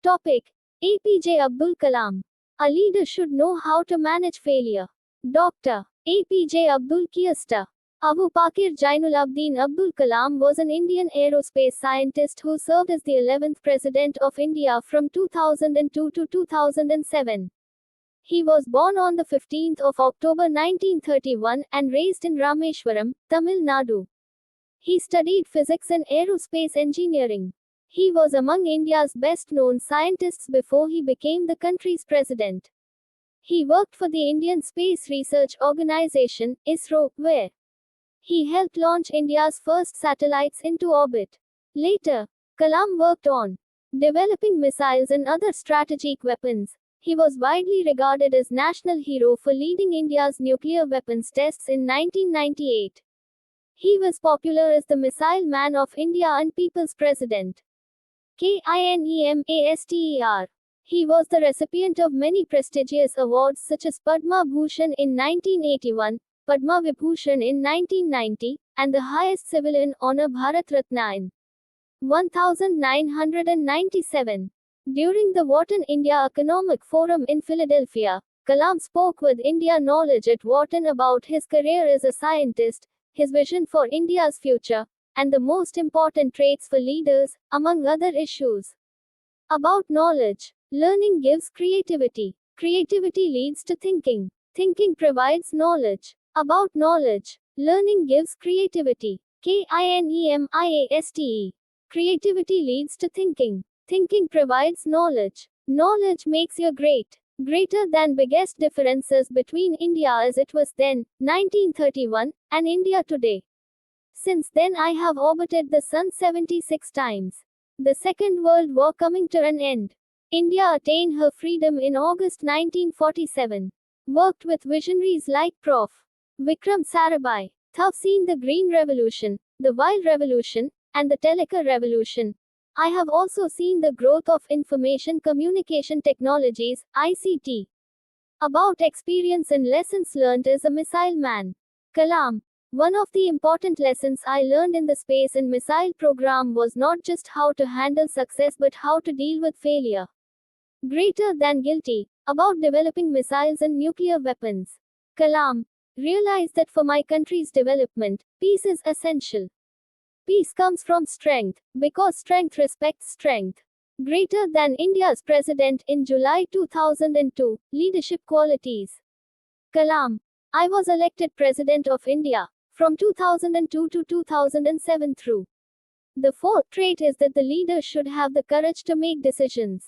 Topic: APJ Abdul Kalam. A leader should know how to manage failure. Dr. APJ Abdul Kiyasta. Abu Pakir Jainul-Abdin Abdul Kalam was an Indian aerospace scientist who served as the 11th President of India from 2002 to 2007. He was born on the 15th of October 1931 and raised in Rameshwaram, Tamil Nadu. He studied physics and aerospace engineering. He was among India's best-known scientists before he became the country's president. He worked for the Indian Space Research Organisation, ISRO, where he helped launch India's first satellites into orbit. Later, Kalam worked on developing missiles and other strategic weapons. He was widely regarded as national hero for leading India's nuclear weapons tests in 1998. He was popular as the Missile Man of India and People's President. KINEMASTER. He was the recipient of many prestigious awards such as Padma Bhushan in 1981, Padma Vibhushan in 1990, and the highest civilian honor Bharat Ratna in 1997. During the Wharton India Economic Forum in Philadelphia, Kalam spoke with India Knowledge at Wharton about his career as a scientist, his vision for India's future, and the most important traits for leaders, among other issues. About knowledge. Learning gives creativity. Creativity leads to thinking. Thinking provides knowledge. About knowledge. Learning gives creativity. KINEMIASTE. Creativity leads to thinking. Thinking provides knowledge. Knowledge makes you great. Greater than biggest differences between India as it was then, 1931, and India today. Since then I have orbited the sun 76 times. The Second World War coming to an end. India attained her freedom in August 1947. Worked with visionaries like Prof. Vikram Sarabhai. Have seen the Green Revolution, the Wild Revolution, and the Teleka Revolution. I have also seen the growth of information communication technologies, ICT. About experience and lessons learned as a missile man. Kalam. One of the important lessons I learned in the space and missile program was not just how to handle success but how to deal with failure. Greater than guilty. About developing missiles and nuclear weapons. Kalam. Realize that for my country's development, peace is essential. Peace comes from strength, because strength respects strength. Greater than India's president in July 2002, leadership qualities. Kalam. I was elected President of India from 2002 to 2007 through. The fourth trait is that the leader should have the courage to make decisions.